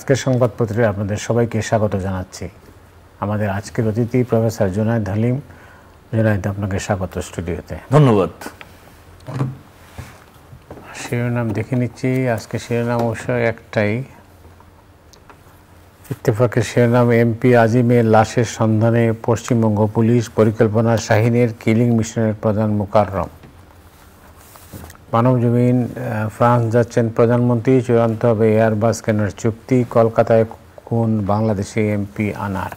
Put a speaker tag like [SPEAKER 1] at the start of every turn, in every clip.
[SPEAKER 1] আজকের সংবাদপত্রে আপনাদের সবাইকে স্বাগত জানাচ্ছি। আমাদের আজকের অতিথি প্রফেসর জুনায়েদ হালিম। জুনায়েদ, আপনাকে স্বাগত স্টুডিওতে।
[SPEAKER 2] ধন্যবাদ।
[SPEAKER 1] শিরোনাম দেখে নিচ্ছি। আজকে শিরোনাম অবশ্য একটাই, ইত্তেফাকের শিরোনাম এমপি আজিমের লাশের সন্ধানে পশ্চিমবঙ্গ পুলিশ, পরিকল্পনা শাহীনের কিলিং মিশনের প্রধান মোকাররম। মানবজমিন, ফ্রান্স যাচ্ছেন প্রধানমন্ত্রী, চূড়ান্ত হবে এয়ারবাস কেনার চুক্তি, কলকাতায় খুন বাংলাদেশি এমপি আনার।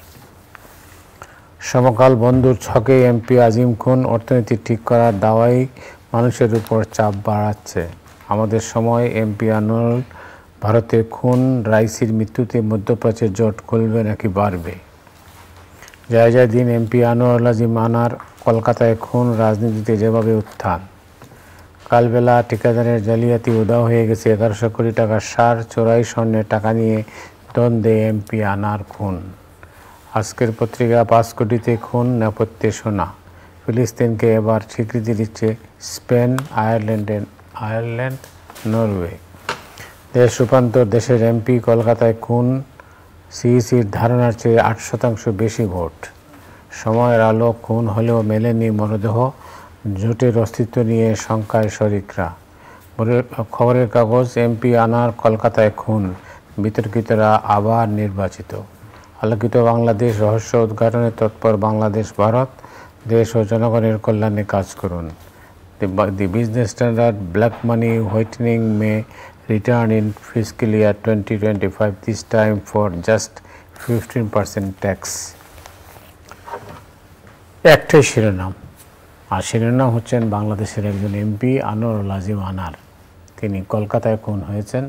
[SPEAKER 1] সমকাল বন্ধুর ছকে এমপি আজিম খুন, অর্থনীতি ঠিক করার দাওয়াই মানুষের উপর চাপ বাড়াচ্ছে। আমাদের সময় এমপি আনোয়ার, ভারতের খুন, রাইসির মৃত্যুতে মধ্যপ্রাচ্যের জোট খুলবে নাকি বাড়বে? জয় জয় দিন এমপি আনোয়ার আজিম আনার, কলকাতায় খুন, রাজনীতিতে যেভাবে উত্থান। কালবেলা ঠিকাদারের জালিয়াতি উধাও হয়ে গেছে 1100 কোটি টাকার সার, চোরাই স্বর্ণের টাকা নিয়ে দ্বন্দ্বে এমপি আনার খুন। আজকের পত্রিকা 5 কোটিতে খুন, নেপথ্যে সোনা। ফিলিস্তিনকে এবার স্বীকৃতি দিচ্ছে স্পেন, আয়ারল্যান্ড, নরওয়ে। দেশ রূপান্তর, দেশের এমপি কলকাতায় খুন, সিইসির ধারণার চেয়ে 8% বেশি ভোট। সময়ের আলো, খুন হলেও মেলেনি মরদেহ, জোটের অস্তিত্ব নিয়ে শঙ্কায় শরিকরা। খবরের কাগজ, এমপি আনার কলকাতায় খুন, বিতর্কিতরা আবার নির্বাচিত। আলোকিত বাংলাদেশ, রহস্য উদ্ঘাটনে তৎপর বাংলাদেশ ভারত, দেশ ও জনগণের কল্যাণে কাজ করুন। The business standard, black money whitening May return in fiscal year 2025, this time for just 15% tax. একটাই শিরোনাম, আর শিরোনাম হচ্ছেন বাংলাদেশের একজন এমপি আনোয়ারুল আজিম আনার। তিনি কলকাতায় খুন হয়েছেন।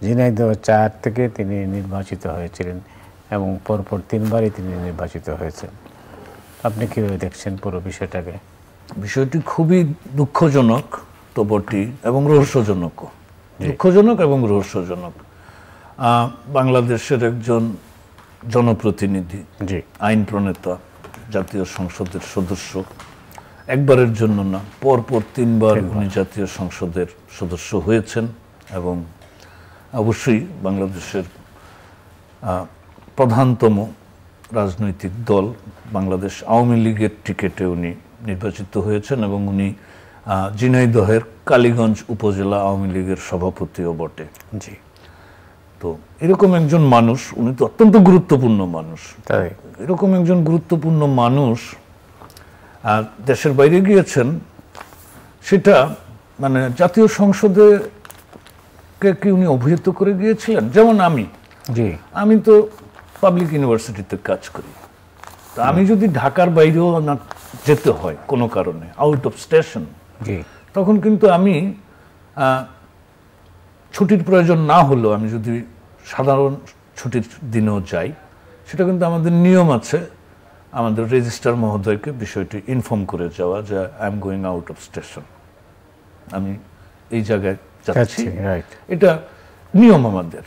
[SPEAKER 1] ঝিনাইদহ 4 থেকে তিনি নির্বাচিত হয়েছিলেন এবং পরপর 3 বারই তিনি নির্বাচিত হয়েছেন। আপনি কীভাবে দেখছেন পুরো বিষয়টাকে?
[SPEAKER 2] বিষয়টি খুবই দুঃখজনক তো বটেই এবং রহস্যজনক। দুঃখজনক এবং রহস্যজনক। বাংলাদেশের একজন জনপ্রতিনিধি, আইন প্রণেতা, জাতীয় সংসদের সদস্য, একবারের জন্য না, পরপর 3 বার উনি জাতীয় সংসদের সদস্য হয়েছেন এবং অবশ্যই বাংলাদেশের প্রধানতম রাজনৈতিক দল বাংলাদেশ আওয়ামী লীগের টিকিটে উনি নির্বাচিত হয়েছেন এবং উনি ঝিনাইদহের কালীগঞ্জ উপজেলা আওয়ামী লীগের সভাপতিও বটে।
[SPEAKER 1] জি।
[SPEAKER 2] তো এরকম একজন মানুষ, উনি তো অত্যন্ত গুরুত্বপূর্ণ মানুষ। এরকম একজন গুরুত্বপূর্ণ মানুষ দেশের বাইরে গিয়েছেন, সেটা মানে জাতীয় সংসদে কি উনি অভিহিত করে গিয়েছিলেন? যেমন আমি তো পাবলিক ইউনিভার্সিটিতে কাজ করি, তা আমি যদি ঢাকার বাইরেও না যেতে হয় কোনো কারণে, আউট অফ স্টেশন, তখন কিন্তু আমি ছুটির প্রয়োজন না হলেও আমি যদি সাধারণ ছুটির দিনেও যাই, সেটা কিন্তু আমাদের নিয়ম আছে আমাদের রেজিস্ট্রার মহোদয়কে বিষয়টি ইনফর্ম করে যাওয়া যে I am going out of station, আমি এই জায়গায় যাচ্ছি। এটা নিয়ম আমাদের।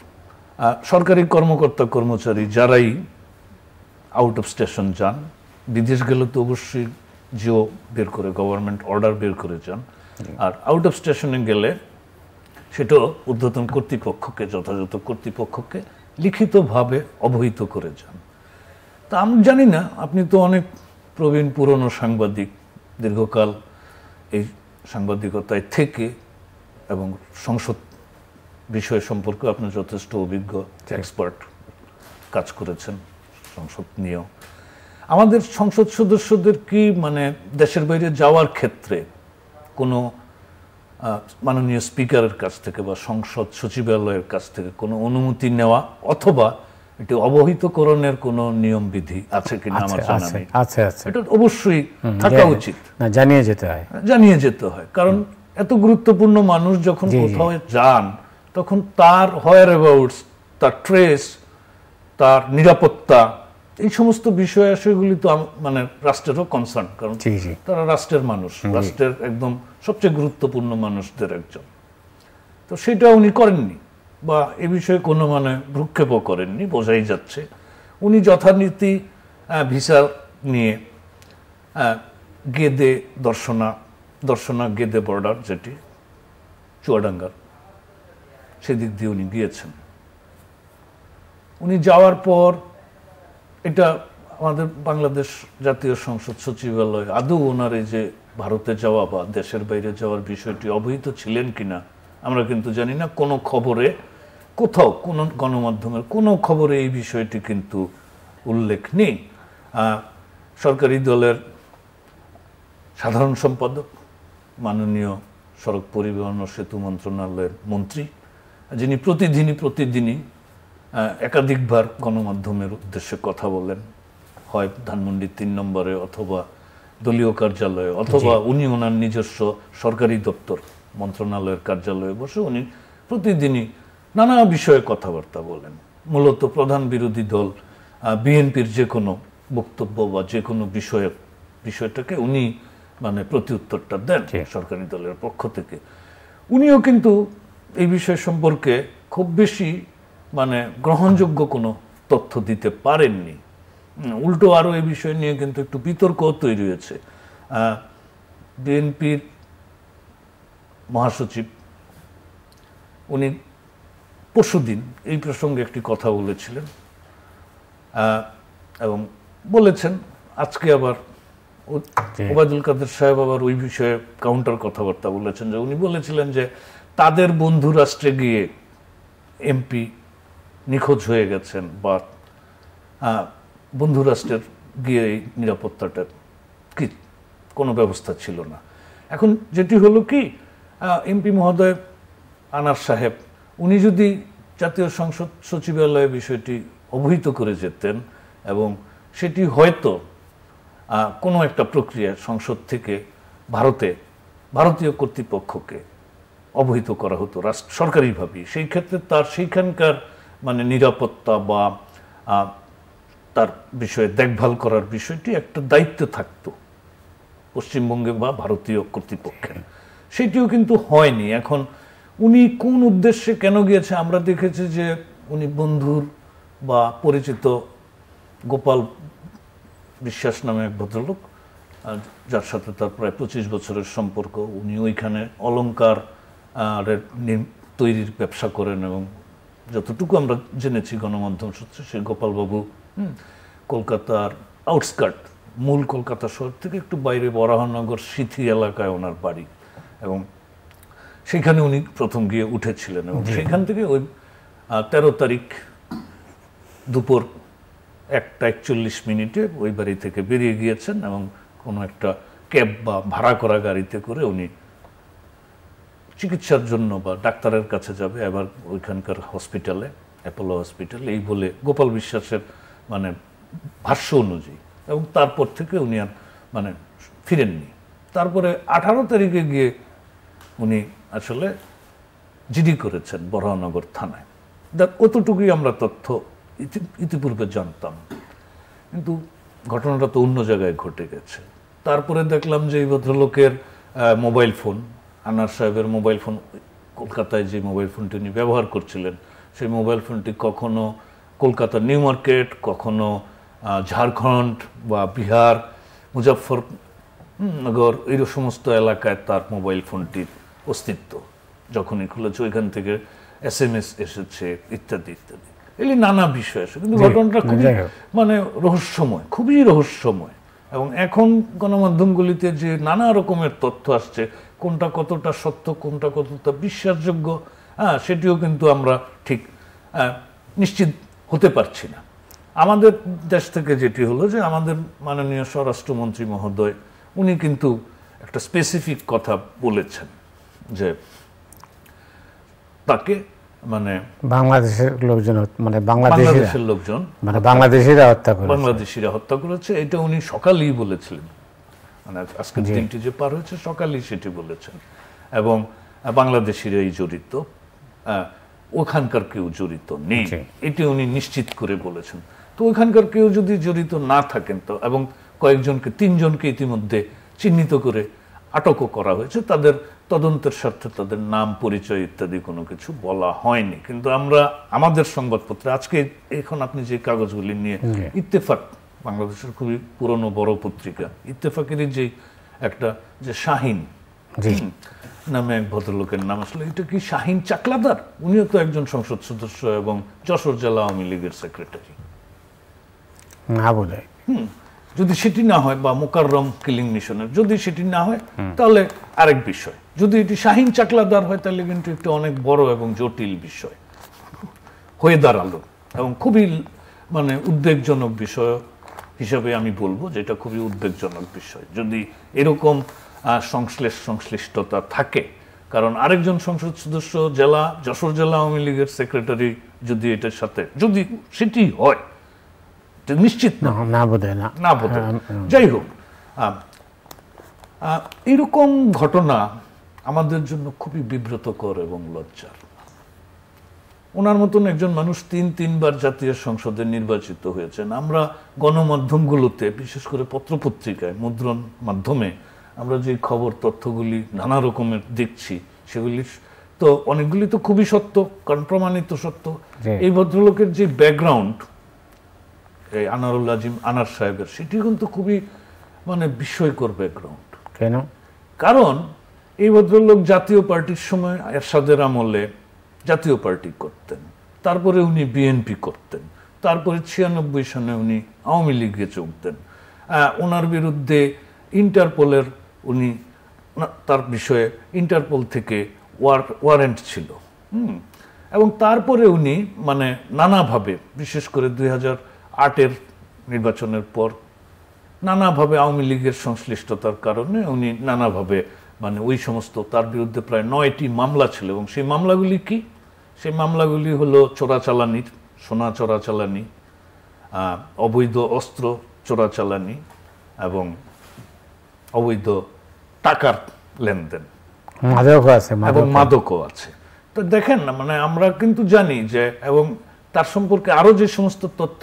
[SPEAKER 2] সরকারি কর্মকর্তা কর্মচারী যারাই আউট অফ স্টেশন যান, বিদেশ গেলে তো অবশ্যই জিও বের করে, গভর্নমেন্ট অর্ডার বের করে যান। আর আউট অফ স্টেশনে গেলে সেটাও ঊর্ধ্বতন কর্তৃপক্ষকে, যথাযথ কর্তৃপক্ষকে লিখিতভাবে অবহিত করে যান। তা আমি জানি না, আপনি তো অনেক প্রবীণ পুরনো সাংবাদিক, দীর্ঘকাল এই সাংবাদিকতায় থেকে এবং সংসদ বিষয় সম্পর্কে আপনি যথেষ্ট অভিজ্ঞ এক্সপার্ট, কাজ করেছেন সংসদ নিয়েও। আমাদের সংসদ সদস্যদের কি মানে দেশের বাইরে যাওয়ার ক্ষেত্রে কোনো মাননীয় স্পিকারের কাছ থেকে বা সংসদ সচিবালয়ের কাছ থেকে কোনো অনুমতি নেওয়া অথবা এটি অবহিতকরণের কোনো নিয়ম বিধি আছে কিনা আমার জানা নেই। এটা অবশ্যই থাকা উচিত, জানিয়ে যেতে হয়। কারণ এত গুরুত্বপূর্ণ মানুষ যখন কোথাও যান, তখন তার হোয়ার অ্যাবাউটস, তার ট্রেস, তার নিরাপত্তা, এই সমস্ত বিষয় সেগুলি তো মানে রাষ্ট্রেরও কনসার্ন, কারণ তারা রাষ্ট্রের মানুষ, রাষ্ট্রের একদম সবচেয়ে গুরুত্বপূর্ণ মানুষদের একজন। তো সেটা উনি করেননি বা এ বিষয়ে কোনো মানে ভ্রুক্ষেপও করেননি, বোঝাই যাচ্ছে। উনি যথারীতি ভিসা নিয়ে গেদে দর্শনা গেদে বর্ডার, যেটি চুয়াডাঙ্গার, সেদিক দিয়ে উনি গিয়েছেন। উনি যাওয়ার পর এটা আমাদের বাংলাদেশ জাতীয় সংসদ সচিবালয় আদৌ ওনার এই যে ভারতে যাওয়া বা দেশের বাইরে যাওয়ার বিষয়টি অবহিত ছিলেন কিনা আমরা কিন্তু জানি না। কোনো খবরে কোথাও কোনো গণমাধ্যমের কোনো খবরে এই বিষয়টি কিন্তু উল্লেখ নেই। সরকারি দলের সাধারণ সম্পাদক, মাননীয় সড়ক পরিবহন ও সেতু মন্ত্রণালয়ের মন্ত্রী, যিনি প্রতিদিনই একাধিকবার গণমাধ্যমের উদ্দেশ্যে কথা বলেন, হয় ধানমন্ডি ৩ নম্বরে অথবা দলীয় কার্যালয়ে অথবা উনি ওনার নিজস্ব সরকারি দপ্তর মন্ত্রণালয়ের কার্যালয়ে বসে উনি প্রতিদিনই নানা বিষয়ে কথাবার্তা বলেন। মূলত প্রধান বিরোধী দল বিএনপির যে কোনো বক্তব্য বা যে কোনো বিষয়টাকে উনি মানে প্রতিউত্তরটা দেন সরকারি দলের পক্ষ থেকে। উনিও কিন্তু এই বিষয় সম্পর্কে খুব বেশি মানে গ্রহণযোগ্য কোনো তথ্য দিতে পারেননি। উল্টো আরও এই বিষয় নিয়ে কিন্তু একটু বিতর্ক তৈরি হয়েছে। বিএনপির মহাসচিব উনি পরশুদিন এই প্রসঙ্গে একটি কথা বলেছিলেন এবং বলেছেন আজকে আবার ওবায়দুল কাদের সাহেব আবার ওই বিষয়ে কাউন্টার কথাবার্তা বলেছেন, যে উনি বলেছিলেন যে তাদের বন্ধু রাষ্ট্রে গিয়ে এমপি নিখোঁজ হয়ে গেছেন বা বন্ধু রাষ্ট্রের গিয়ে এই নিরাপত্তাটা কি কোনো ব্যবস্থা ছিল না। এখন যেটি হলো কি, এমপি মহোদয় আনার সাহেব উনি যদি জাতীয় সংসদ সচিবালয়ে বিষয়টি অবহিত করে যেতেন এবং সেটি হয়তো কোনো একটা প্রক্রিয়া সংসদ থেকে ভারতীয় কর্তৃপক্ষকে অবহিত করা হতো সরকারিভাবে, সেই ক্ষেত্রে তার সেইখানকার মানে নিরাপত্তা বা তার বিষয়ে দেখভাল করার বিষয়টি একটা দায়িত্ব থাকতো পশ্চিমবঙ্গে বা ভারতীয় কর্তৃপক্ষের। সেটিও কিন্তু হয়নি। এখন উনি কোন উদ্দেশ্যে কেন গিয়েছে, আমরা দেখেছি যে উনি বন্ধুর বা পরিচিত গোপাল বিশ্বাস নামে এক ভদ্রলোক, যার সাথে তার প্রায় 25 বছরের সম্পর্ক, উনি ওইখানে অলংকার তৈরির ব্যবসা করেন এবং যতটুকু আমরা জেনেছি গণমাধ্যম সূত্রে সেই গোপালবাবু কলকাতার আউটস্কার্ট, মূল কলকাতা শহর থেকে একটু বাইরে বরাহনগর সিথি এলাকায় ওনার বাড়ি, এবং সেখানে উনি প্রথম গিয়ে উঠেছিলেন এবং সেখান থেকে ওই 13 তারিখ দুপুর 1:41 ওই বাড়ি থেকে বেরিয়ে গিয়েছেন এবং কোনো একটা ক্যাব বা ভাড়া করা গাড়িতে করে উনি চিকিৎসার জন্য বা ডাক্তারের কাছে যাবে এবার ওইখানকার হসপিটালে, অ্যাপোলো হসপিটালে, এই বলে গোপাল বিশ্বাসের মানে ভাষ্য অনুযায়ী, এবং তারপর থেকে উনি আর মানে ফিরেননি। তারপরে 18 তারিখে গিয়ে উনি আসলে জিডি করেছেন বরাহনগর থানায়। অতটুকুই আমরা তথ্য ইতিপূর্বে জানতাম, কিন্তু ঘটনাটা তো অন্য জায়গায় ঘটে গেছে। তারপরে দেখলাম যে এই ভদ্রলোকের মোবাইল ফোন, আনার সাহেবের মোবাইল ফোন, কলকাতায় যে মোবাইল ফোনটি উনি ব্যবহার করছিলেন সেই মোবাইল ফোনটি কখনো কলকাতার নিউ মার্কেট, কখনো ঝাড়খণ্ড বা বিহার, মুজাফফরনগর এই সমস্ত এলাকায় তার মোবাইল ফোনটির অস্তিত্ব যখনই খুলেছে ওইখান থেকে SMS এসেছে ইত্যাদি ইত্যাদি, এই নানা বিষয় আছে। কিন্তু ঘটনাটা খুবই মানে রহস্যময়, খুবই রহস্যময়। এবং এখন গণমাধ্যমগুলিতে যে নানা রকমের তথ্য আসছে, কোনটা কতটা সত্য, কোনটা কতটা বিশ্বাসযোগ্য, সেটিও কিন্তু আমরা ঠিক নিশ্চিত হতে পারছি না। আমাদের দেশ থেকে যেটি হলো যে আমাদের মাননীয় স্বরাষ্ট্রমন্ত্রী মহোদয় উনি কিন্তু একটা স্পেসিফিক কথা বলেছেন যে তাকে মানে
[SPEAKER 1] বাংলাদেশের লোকজন মানে
[SPEAKER 2] বাংলাদেশের লোকজন
[SPEAKER 1] মানে বাংলাদেশিরা
[SPEAKER 2] হত্যা করেছে। এটা উনি সকালেই বলেছিলেন, মানে আজকের দিনটি যে পার হয়েছে সকালেই সেটি বলেছেন, এবং বাংলাদেশিরাই জড়িত, ওখানকার কেউ জড়িত নেই, এটি উনি নিশ্চিত করে বলেছেন। তো ওখানকার কেউ যদি জড়িত না থাকেন তো, এবং কয়েকজনকে 3 জনকে ইতিমধ্যে চিহ্নিত করে আটকও করা হয়েছে, তাদের তদন্তের স্বার্থে তাদের নাম পরিচয় ইত্যাদি কোনো কিছু বলা হয়নি। কিন্তু আমরা আমাদের সংবাদপত্রে আজকে এখন আপনি যে কাগজগুলি নিয়ে, ইত্তেফাক বাংলাদেশের খুবই পুরনো বড় পত্রিকা, ইত্তেফাকেরই যে একটা যে শাহিন নামে এক ভদ্রলোকের নাম আসলে, এটা কি শাহিন চাকলাদার? উনিও তো একজন সংসদ সদস্য এবং যশোর জেলা আওয়ামী লীগের সেক্রেটারি।
[SPEAKER 1] না বোধ,
[SPEAKER 2] যদি সেটি না হয়, বা মোকাররম কিলিং মিশনের যদি সেটি না হয়, তাহলে আরেক বিষয়। যদি এটি শাহিন চাকলাদার হয়, তাহলে কিন্তু একটি অনেক বড় এবং জটিল বিষয় হয়ে দাঁড়ালো, এবং খুবই মানে উদ্বেগজনক বিষয় হিসাবে আমি বলবো যে এটা খুবই উদ্বেগজনক বিষয় যদি এরকম সংশ্লিষ্টতা থাকে। কারণ আরেকজন সংসদ সদস্য যশোর জেলা আওয়ামী লীগের সেক্রেটারি যদি এটার সাথে যদি সেটি হয়, নিশ্চিত না বোধ হয়। যাই হোক, এরকম ঘটনা আমাদের জন্য খুবই বিব্রতকর এবং লজ্জার। ওনার মতন একজন মানুষ তিনবার জাতীয় সংসদে নির্বাচিত হয়েছেন। আমরা গণমাধ্যমগুলোতে, বিশেষ করে পত্রপত্রিকায়, মুদ্রণ মাধ্যমে আমরা যে খবর তথ্যগুলি নানা রকমের দেখছি, সেগুলি তো অনেকগুলি তো খুবই সত্য, কারণ প্রমাণিত সত্য। এই ভদ্রলোকের যে ব্যাকগ্রাউন্ড, এই আনারুল আজিম আনার সাহেবের, সেটি কিন্তু খুবই মানে বিস্ময়কর ব্যাকগ্রাউন্ড।
[SPEAKER 1] কেন? কারণ
[SPEAKER 2] এই ভদ্রলোক জাতীয় পার্টির সময় এরশাদের আমলে জাতীয় পার্টি করতেন, তারপরে উনি বিএনপি করতেন, তারপরে 96 সনে উনি আওয়ামী লীগে যোগ দেন। ওনার বিরুদ্ধে ইন্টারপোলের উনি তার বিষয়ে ইন্টারপোল থেকে ওয়ারেন্ট ছিল, এবং তারপরে উনি মানে নানাভাবে, বিশেষ করে 2008-এর নির্বাচনের পর নানাভাবে আওয়ামী লীগের সংশ্লিষ্টতার কারণে উনি নানাভাবে মানে ওই সমস্ত, তার বিরুদ্ধে প্রায় 9টি মামলা ছিল। এবং সেই মামলাগুলি কি? সেই মামলাগুলি হলো চোরাচালানির, সোনা চোরাচালানি, অবৈধ অস্ত্র চোরাচালানি এবং অবৈধ টাকার লেনদেন, এবং মাদকও আছে। তো দেখেন না, মানে আমরা কিন্তু জানি যে, এবং তার সম্পর্কে আরো যে সমস্ত তথ্য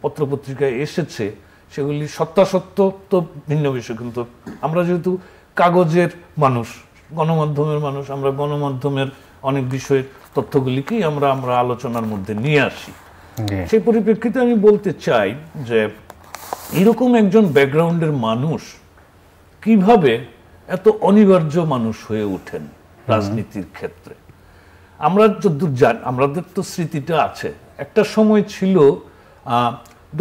[SPEAKER 2] পত্রপত্রিকায় এসেছে, সেগুলি সত্যাসত্য তো ভিন্ন বিষয়। কিন্তু আমরা যেহেতু কাগজের মানুষ, গণমাধ্যমের মানুষ, আমরা গণমাধ্যমের অনেক বিষয়ের তথ্যগুলিকেই আমরা আলোচনার মধ্যে নিয়ে আসি। সেই পরিপ্রেক্ষিতে আমি বলতে চাই যে এরকম একজন ব্যাকগ্রাউন্ডের মানুষ কিভাবে এত অনিবার্য মানুষ হয়ে ওঠেন রাজনীতির ক্ষেত্রে। আমরা যদ্দূর জানি, আমাদের তো স্মৃতিটা আছে, একটা সময় ছিল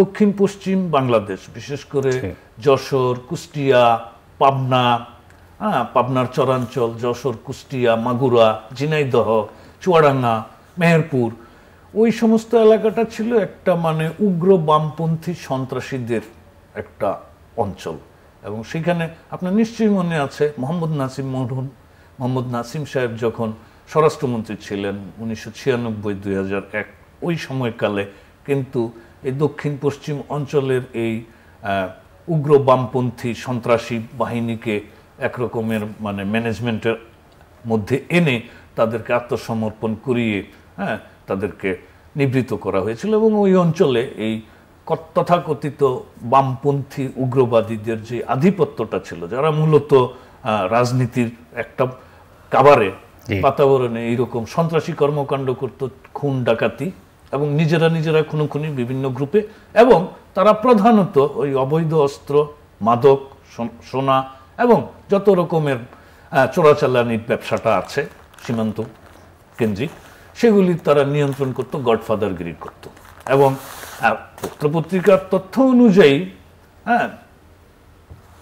[SPEAKER 2] দক্ষিণ পশ্চিম বাংলাদেশ, বিশেষ করে যশোর, কুষ্টিয়া, পাবনা, পাবনার চরাঞ্চল, যশোর, কুষ্টিয়া, মাগুরা, ঝিনাইদহ, চুয়াডাঙ্গা, মেহেরপুর, ওই সমস্ত এলাকাটা ছিল একটা মানে উগ্র বামপন্থী সন্ত্রাসীদের একটা অঞ্চল। এবং সেখানে আপনার নিশ্চয়ই মনে আছে, মোহাম্মদ নাসিম সাহেব যখন স্বরাষ্ট্রমন্ত্রী ছিলেন 1996-2001, ওই সময়কালে কিন্তু এই দক্ষিণ পশ্চিম অঞ্চলের এই উগ্র বামপন্থী সন্ত্রাসী বাহিনীকে একরকমের মানে ম্যানেজমেন্টের মধ্যে এনে তাদেরকে আত্মসমর্পণ করিয়ে তাদেরকে নিবৃত করা হয়েছিল। এবং ওই অঞ্চলে এই তথাকথিত বামপন্থী উগ্রবাদীদের যে আধিপত্যটা ছিল, যারা মূলত রাজনীতির একটা কাবারে বাতাবরণে এইরকম সন্ত্রাসী কর্মকাণ্ড করত, খুন ডাকাতি, এবং নিজেরা খুনোখুনি বিভিন্ন গ্রুপে, এবং তারা প্রধানত ওই অবৈধ অস্ত্র, মাদক, সোনা এবং যত রকমের চোরাচালানির ব্যবসাটা আছে সীমান্ত কেন্দ্রিক, সেগুলি তারা নিয়ন্ত্রণ করত, গডফাদারগিরি করত। এবং পত্রপত্রিকার তথ্য অনুযায়ী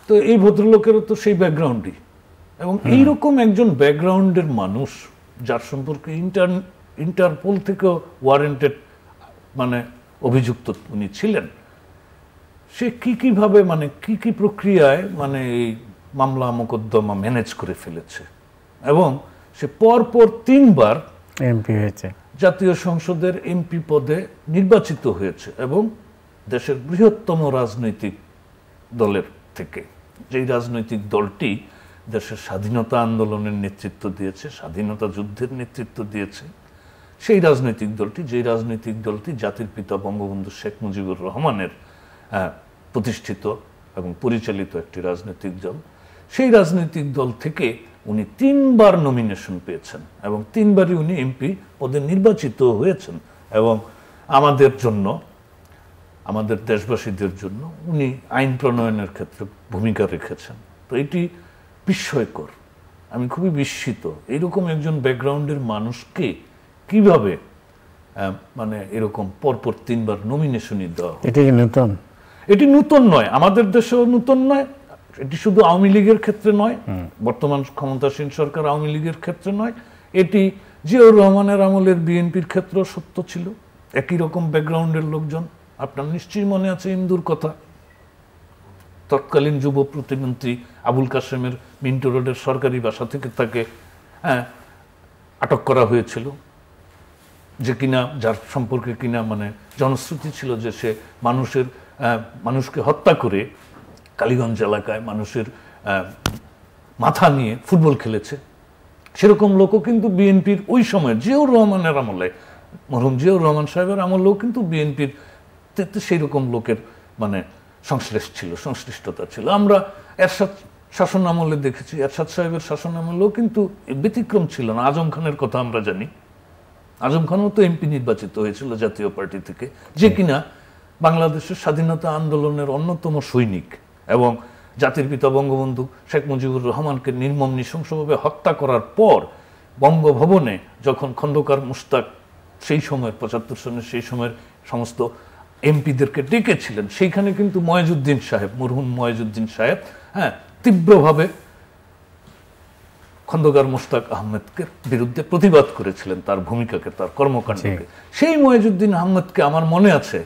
[SPEAKER 2] তো এই ভদ্রলোকেরও তো সেই ব্যাকগ্রাউন্ডই। এবং এইরকম একজন ব্যাকগ্রাউন্ডের মানুষ, যার সম্পর্কে ইন্টারপোল থেকেও ওয়ারেন্টেড মানে অভিযুক্ত উনি ছিলেন, সে কিভাবে মানে কি প্রক্রিয়ায় মানে এই মামলা মোকদ্দমা ম্যানেজ করে ফেলেছে। এবং সে পরপর 3বার
[SPEAKER 1] এমপি হয়েছে,
[SPEAKER 2] জাতীয় সংসদের এমপি পদে নির্বাচিত হয়েছে, এবং দেশের বৃহত্তম রাজনৈতিক দলের থেকে, যেই রাজনৈতিক দলটি দেশের স্বাধীনতা আন্দোলনের নেতৃত্ব দিয়েছে, স্বাধীনতা যুদ্ধের নেতৃত্ব দিয়েছে, সেই রাজনৈতিক দলটি, যেই রাজনৈতিক দলটি জাতির পিতা বঙ্গবন্ধু শেখ মুজিবুর রহমানের প্রতিষ্ঠিত এবং পরিচালিত একটি রাজনৈতিক দল, সেই রাজনৈতিক দল থেকে উনি 3বার নমিনেশন পেয়েছেন, এবং 3বারই উনি এমপি পদে নির্বাচিত হয়েছেন। এবং আমাদের জন্য, আমাদের দেশবাসীদের জন্য উনি আইন প্রণয়নের ক্ষেত্রে ভূমিকা রেখেছেন। তো এটি বিস্ময়কর আমি খুবই বিস্মিত এরকম একজন ব্যাকগ্রাউন্ডের মানুষকে কিভাবে মানে এরকম পরপর 3 বার নমিনেশনই দেওয়া।
[SPEAKER 1] এটা কি নতুন?
[SPEAKER 2] এটি নতুন নয়, আমাদের দেশেও নতুন নয়, এটি শুধু আওয়ামী লীগের ক্ষেত্রে নয়, বর্তমান ক্ষমতাসীন সরকার আওয়ামী লীগের ক্ষেত্রে নয়, এটি জিয়াউর রহমানের আমলের বিএনপির ক্ষেত্রেও সত্য ছিল। একই রকম ব্যাকগ্রাউন্ডের লোকজন, আপনার নিশ্চয়ই মনে আছে ইন্দুর কথা, তৎকালীন যুব প্রতিমন্ত্রী আবুল কাসেমের মিন্টো রোডের সরকারি বাসা থেকে তাকে আটক করা হয়েছিল, যে কিনা যার সম্পর্কে কিনা মানে জনশ্রুতি ছিল যে সে মানুষকে হত্যা করে কালীগঞ্জ এলাকায় মানুষের মাথা নিয়ে ফুটবল খেলেছে। সেরকম লোকও কিন্তু বিএনপির ওই সময় জিয়াউর রহমানের আমলে, মরহুম জিয়াউর রহমান সাহেবের আমলেও কিন্তু বিএনপির সেই রকম লোকের মানে সংশ্লিষ্টতা ছিল। আমরা এরশাদ শাসন আমলে দেখেছি, এরশাদ সাহেবের শাসন আমলেও কিন্তু ব্যতিক্রম ছিল না। আজম খানের কথা আমরা জানি, আজম খানও তো এমপি নির্বাচিত হয়েছিল জাতীয় পার্টি থেকে, যে কিনা বাংলাদেশের স্বাধীনতা আন্দোলনের অন্যতম সৈনিক এবং জাতির পিতা বঙ্গবন্ধু শেখ মুজিবুর রহমানকে নির্মম নৃশংসভাবে হত্যা করার পর বঙ্গভবনে যখন খন্দকার মুশতাক সেই সময়ের 75 সনের সেই সময়ের সমস্ত এমপিদেরকে ডেকেছিলেন, সেইখানে কিন্তু ময়েজউদ্দিন সাহেব, মরহুম ময়েজউদ্দিন সাহেব তীব্রভাবে খন্দকার মুশতাক আহমেদকে বিরুদ্ধে প্রতিবাদ করেছিলেন, তার ভূমিকাকে, তার কর্মকাণ্ডকে। সেই ময়েজউদ্দিন আহমেদকে আমার মনে আছে,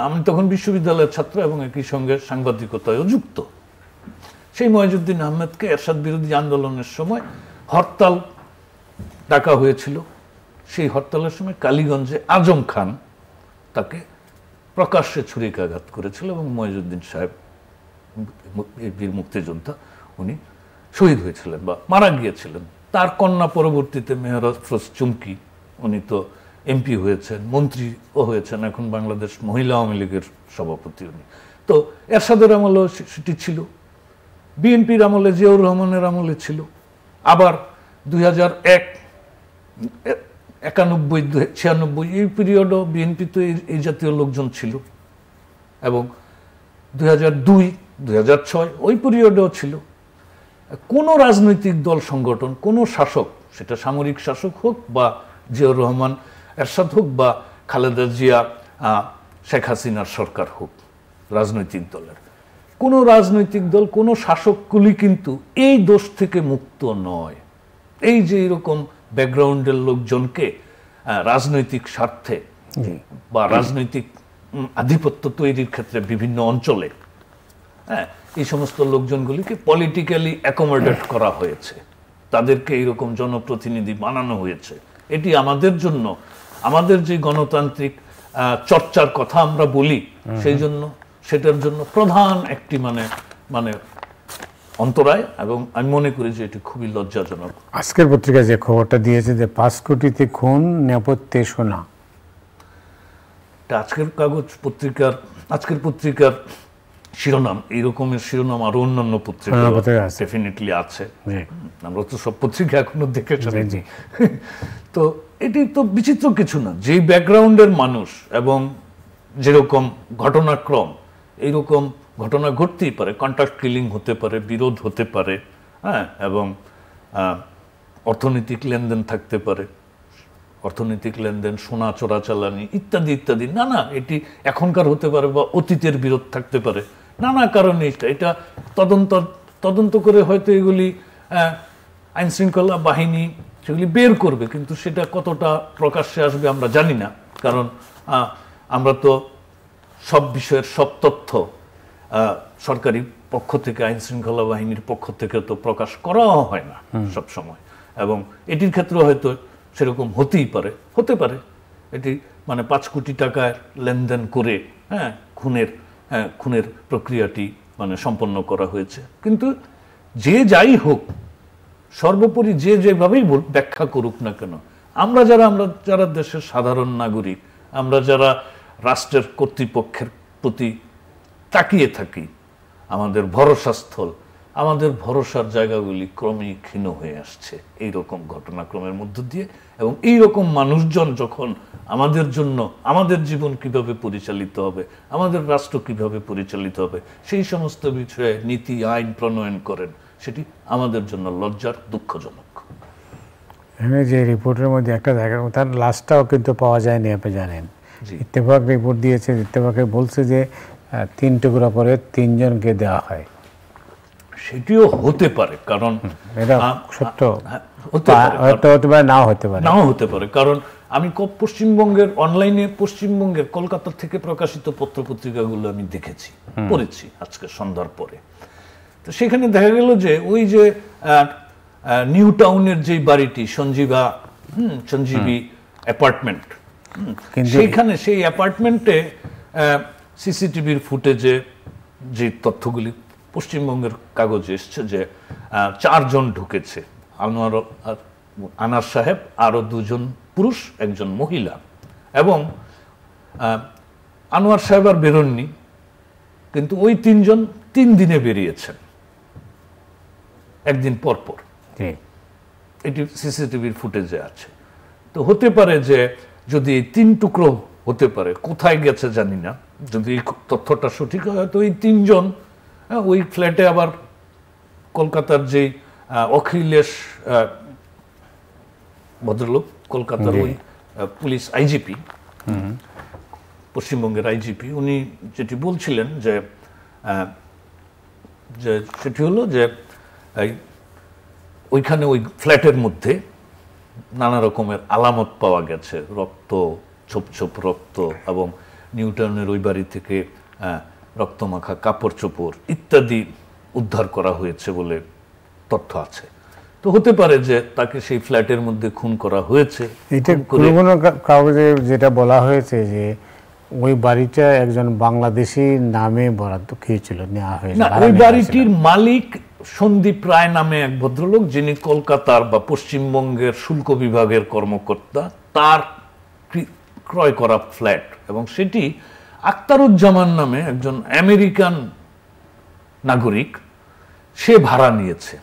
[SPEAKER 2] আমি তখন বিশ্ববিদ্যালয়ের ছাত্র এবং একই সঙ্গে সাংবাদিকতায়ও যুক্ত, সেই ময়েজউদ্দিন আহমেদকে এরশাদ বিরোধী আন্দোলনের সময় হরতাল ডাকা হয়েছিল। সেই হরতালের সময় কালীগঞ্জে আজম খান তাকে প্রকাশ্যে ছুরিকাঘাত করেছিল এবং ময়েজউদ্দিন সাহেব বীর মুক্তিযোদ্ধা উনি শহীদ হয়েছিলেন বা মারা গিয়েছিলেন। তার কন্যা পরবর্তীতে মেহর আফরোজ চুমকি, উনি তো এমপি হয়েছেন, মন্ত্রীও হয়েছেন, এখন বাংলাদেশ মহিলা আওয়ামী লীগের সভাপতি উনি। তো এরশাদের আমলেও সেটি ছিল, বিএনপির আমলে জিয়াউর রহমানের আমলে ছিল, আবার 2001, 91, 96 এই পিরিয়ডও বিএনপি তো এই জাতীয় লোকজন ছিল, এবং 2002, 2006 ওই পিরিয়ডেও ছিল। কোন রাজনৈতিক দল সংগঠন, কোন শাসক, সেটা সামরিক শাসক হোক বা জিয়াউর রহমান এরশাদ হোক বা খালেদা জিয়া শেখ হাসিনার সরকার হোক, রাজনৈতিক দলের কোন রাজনৈতিক দল, কোন শাসকগুলি কিন্তু এই দোষ থেকে মুক্ত নয়। এই যে এরকম ব্যাকগ্রাউন্ডের লোকজনকে রাজনৈতিক স্বার্থে বা রাজনৈতিক আধিপত্য তৈরির ক্ষেত্রে বিভিন্ন অঞ্চলে এই সমস্ত লোকজনগুলিকে পলিটিক্যালি অ্যাকোমোডেট করা হয়েছে, তাদেরকে এইরকম জনপ্রতিনিধি বানানো হয়েছে। এটি আমাদের জন্য, আমাদের যে গণতান্ত্রিক চর্চার কথা আমরা বলি, সেই জন্য সেটার জন্য প্রধান একটি মানে অন্তরায়, এবং আমি মনে করি যে এটি খুবই লজ্জাজনক।
[SPEAKER 1] আজকের পত্রিকায় যে খবরটা দিয়েছে যে 5 কোটিতে খুন, নেপথ্যে সোনা,
[SPEAKER 2] আজকের পত্রিকার শিরোনাম, এইরকমের শিরোনাম আরো অন্যান্য পত্রিকা ডেফিনেটলি আছে, আমরা তো সব পত্রিকা এখনো দেখে ফেলেছি। তো এটি তো বিচিত্র কিছু না, যেই ব্যাকগ্রাউন্ডের মানুষ এবং যেরকম ঘটনাক্রম, এইরকম ঘটনা ঘটতেই পারে, কন্ট্রাক্ট কিলিং হতে পারে, বিরোধ হতে পারে, এবং অর্থনৈতিক লেনদেন থাকতে পারে, অর্থনৈতিক লেনদেন, সোনা চোরাচালানি ইত্যাদি ইত্যাদি, না এটি এখনকার হতে পারে বা অতীতের বিরোধ থাকতে পারে, নানা কারণে এটা তদন্ত করে হয়তো এগুলি আইন শৃঙ্খলা বাহিনী সেগুলি বের করবে, কিন্তু সেটা কতটা প্রকাশ্যে আসবে আমরা জানি না, কারণ আমরা তো সব বিষয়ের সব তথ্য সরকারি পক্ষ থেকে, আইন শৃঙ্খলা বাহিনীর পক্ষ থেকে তো প্রকাশ করাও হয় না সব সময়, এবং এটির ক্ষেত্রে হয়তো সেরকম হতে পারে এটি মানে 5 কোটি টাকার লেনদেন করে খুনের প্রক্রিয়াটি মানে সম্পন্ন করা হয়েছে। কিন্তু যে যাই হোক, সর্বোপরি যে যেভাবেই ব্যাখ্যা করুক না কেন, আমরা যারা দেশের সাধারণ নাগরিক, আমরা যারা রাষ্ট্রের কর্তৃপক্ষের প্রতি তাকিয়ে থাকি, আমাদের ভরসাস্থল, আমাদের ভরসার জায়গাগুলি ক্রমেই ক্ষীণ হয়ে আসছে এইরকম ঘটনাক্রমের মধ্য দিয়ে। এবং এইরকম মানুষজন যখন আমাদের জন্য, আমাদের জীবন কিভাবে পরিচালিত হবে, আমাদের রাষ্ট্র কিভাবে পরিচালিত হবে, সেই সমস্ত বিষয়ে নীতি আইন প্রণয়ন করেন, সেটি আমাদের জন্য লজ্জার, দুঃখজনক।
[SPEAKER 1] এখানে যে রিপোর্টের মধ্যে একটা দেখা, তার লাস্টটাও কিন্তু পাওয়া যায়নি, আপনি জানেন। ইত্তেফাক রিপোর্ট দিয়েছে, ইত্তেফাকে বলছে যে 3 টুকরা করে 3 জনকে দেওয়া হয়।
[SPEAKER 2] সেটিও হতে পারে, কারণ
[SPEAKER 1] এটা সত্য
[SPEAKER 2] হতে
[SPEAKER 1] পারে, নাও হতে পারে,
[SPEAKER 2] নাও হতে পারে। কারণ আমি পশ্চিমবঙ্গের অনলাইনে পশ্চিমবঙ্গের কলকাতা থেকে প্রকাশিত পত্রপত্রিকাগুলো আমি দেখেছি, পড়েছি আজকে সন্ধ্যার পরে। তো সেখানে দেখা গেল যে ওই যে নিউ টাউনের যে বাড়িটি সঞ্জীবী অ্যাপার্টমেন্ট, সেইখানে সেই অ্যাপার্টমেন্টে সিসিটিভির ফুটেজে যে তথ্যগুলি পশ্চিমবঙ্গের কাগজে এসছে যে 4 জন ঢুকেছে, আনার সাহেব, আরো 2 জন পুরুষ, 1 জন মহিলা, এবং আনোয়ার সাহেব আর বেরোননি, কিন্তু ওই 3 জন 3 দিনে বেরিয়েছেন, একদিন পর পর। এটি সিসিটিভির ফুটেজে আছে। তো হতে পারে যে যদি 3 টুকরো হতে পারে, কোথায় গেছে জানি না, যদি তথ্যটা সঠিক হয় তো এই 3 জন ওই ফ্ল্যাটে আবার কলকাতার যে অখিলেশ ভদ্রলোক, কলকাতার ওই পুলিশ আইজিপি, পশ্চিমবঙ্গের আইজিপি, উনি যেটি বলছিলেন যে সেটি হলো যে ওইখানে ওই ফ্ল্যাটের মধ্যে নানা রকমের আলামত পাওয়া গেছে, রক্ত, ছোপ ছোপ রক্ত, এবং নিউটাউনের ওই বাড়ি থেকে রক্তমাখা কাপড় চোপড় ইত্যাদি উদ্ধার করা হয়েছে বলে তথ্য আছে। তো হতে পারে যে তাকে সেই ফ্ল্যাটের মধ্যে খুন করা হয়েছে।
[SPEAKER 1] এটা কোনো কাগজে যেটা বলা হয়েছে যে ওই বাড়িটা একজন বাংলাদেশি নামে বরাদ্দ খেয়েছিল, নেওয়া হয়েছে।
[SPEAKER 2] না, ওই বাড়িটির মালিক সন্দীপ রায় নামে এক ভদ্রলোক, যিনি কলকাতার বা পশ্চিমবঙ্গের শুল্ক বিভাগের কর্মকর্তা, তার ক্রয় করা ফ্ল্যাট, এবং সেটি আখতারুজ্জামান নামে একজন আমেরিকান নাগরিক, সে ভাড়া নিয়েছে।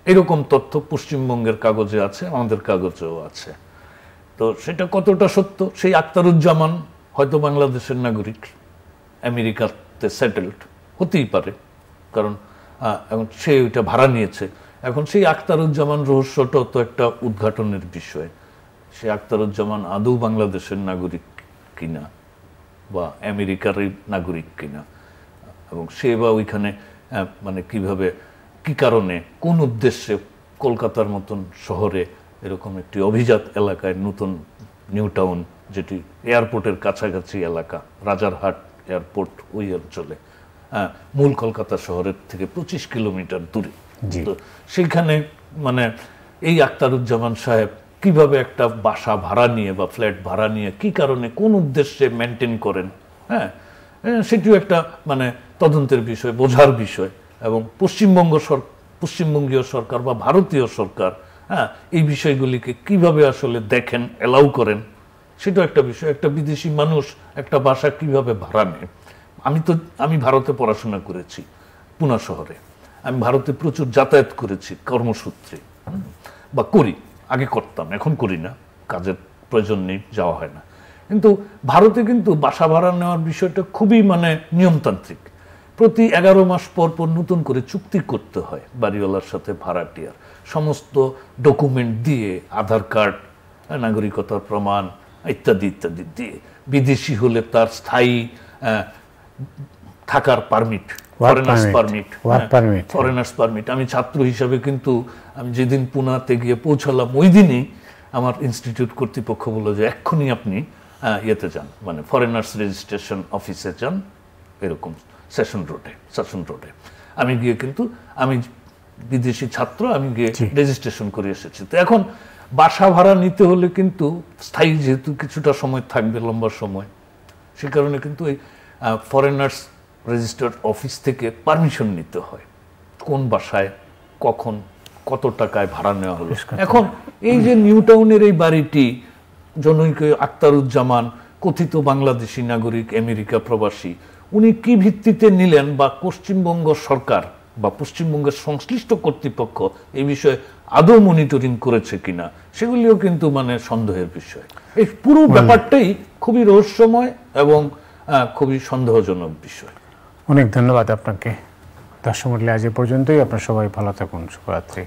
[SPEAKER 2] এরকম তথ্য পশ্চিমবঙ্গের কাগজে আছে, আমাদের কাগজেও আছে। তো সেটা কতটা সত্য, সেই আখতারুজ্জামান হয়তো বাংলাদেশের নাগরিক, আমেরিকাতে সেটেলড হতেই পারে, কারণ এখন সে ওইটা ভাড়া নিয়েছে। এখন সেই আখতারুজ্জামান রহস্যটা তো একটা উদ্ঘাটনের বিষয়। সে আখতারুজ্জামান আদৌ বাংলাদেশের নাগরিক কিনা বা আমেরিকারই নাগরিক কিনা, এবং সে বা ওইখানে মানে কিভাবে, কি কারণে, কোন উদ্দেশ্যে কলকাতার মতন শহরে এরকম একটি অভিজাত এলাকায়, নতুন নিউ টাউন, যেটি এয়ারপোর্টের কাছাকাছি এলাকা, রাজারহাট এয়ারপোর্ট ওই অঞ্চলে, মূল কলকাতা শহরের থেকে 25 কিলোমিটার দূরে, তো সেইখানে মানে এই আখতারুজ্জামান সাহেব কিভাবে একটা বাসা ভাড়া নিয়ে বা ফ্ল্যাট ভাড়া নিয়ে, কি কারণে, কোন উদ্দেশ্যে মেনটেন করেন, সেটিও একটা মানে তদন্তের বিষয়, বোঝার বিষয়। এবং পশ্চিমবঙ্গীয় সরকার বা ভারতীয় সরকার এই বিষয়গুলিকে কিভাবে আসলে দেখেন, এলাউ করেন, সেটাও একটা বিষয়। একটা বিদেশি মানুষ একটা বাসা কিভাবে ভাড়া নেয়। আমি ভারতে পড়াশোনা করেছি, পুনা শহরে। আমি ভারতে প্রচুর যাতায়াত করেছি কর্মসূত্রে, বা করি, আগে করতাম, এখন করি না, কাজের প্রয়োজন নেই, যাওয়া হয় না। কিন্তু ভারতে কিন্তু বাসা ভাড়া নেওয়ার বিষয়টা খুবই মানে নিয়মতান্ত্রিক। প্রতি 11 মাস পর পর নতুন করে চুক্তি করতে হয় বাড়িওয়ালার সাথে ভাড়াটিয়ার, সমস্ত ডকুমেন্ট দিয়ে, আধার কার্ড, নাগরিকতার প্রমাণ ইত্যাদি ইত্যাদি দিয়ে। বিদেশি হলে তার স্থায়ী থাকার পারমিট, ফরেনার্স পারমিট। আমি ছাত্র হিসাবে কিন্তু আমি যেদিন পুনাতে গিয়ে পৌঁছালাম, ওই দিনই আমার ইনস্টিটিউট কর্তৃপক্ষ বলল যে এক্ষুনি আপনি ইয়েতে যান, মানে ফরেনার্স রেজিস্ট্রেশন অফিসে যান, এরকম সেশন রোডে। আমি গিয়ে, কিন্তু আমি বিদেশি ছাত্র, আমি গিয়ে রেজিস্ট্রেশন করে এসেছি। তো এখন বাসা ভাড়া নিতে হলে কিন্তু স্থায়ী, যেহেতু কিছুটা সময় থাকবে, লম্বা সময়, সে কারণে কিন্তু এই ফরেনার্স রেজিস্টার্ড অফিস থেকে পারমিশন নিতে হয়, কোন বাসায় কখন কত টাকায় ভাড়া নেওয়া হলো। এখন এই যে নিউ টাউনের এই বাড়িটি, জনৈক আখতারুজ্জামান, কথিত বাংলাদেশি নাগরিক, আমেরিকা প্রবাসী, উনি কি ভিত্তিতে নিলেন, বা পশ্চিমবঙ্গ সরকার বা পশ্চিমবঙ্গের সংশ্লিষ্ট কর্তৃপক্ষ এই বিষয়ে আদৌ মনিটরিং করেছে কিনা, সেগুলিও কিন্তু মানে সন্দেহের বিষয়। এই পুরো ব্যাপারটাই খুবই রহস্যময় এবং খুবই সন্দেহজনক বিষয়।
[SPEAKER 1] অনেক ধন্যবাদ আপনাকে। দর্শক মণ্ডলী আজ এ পর্যন্তই। আপনারা সবাই ভালো থাকুন। শুভরাত্রি।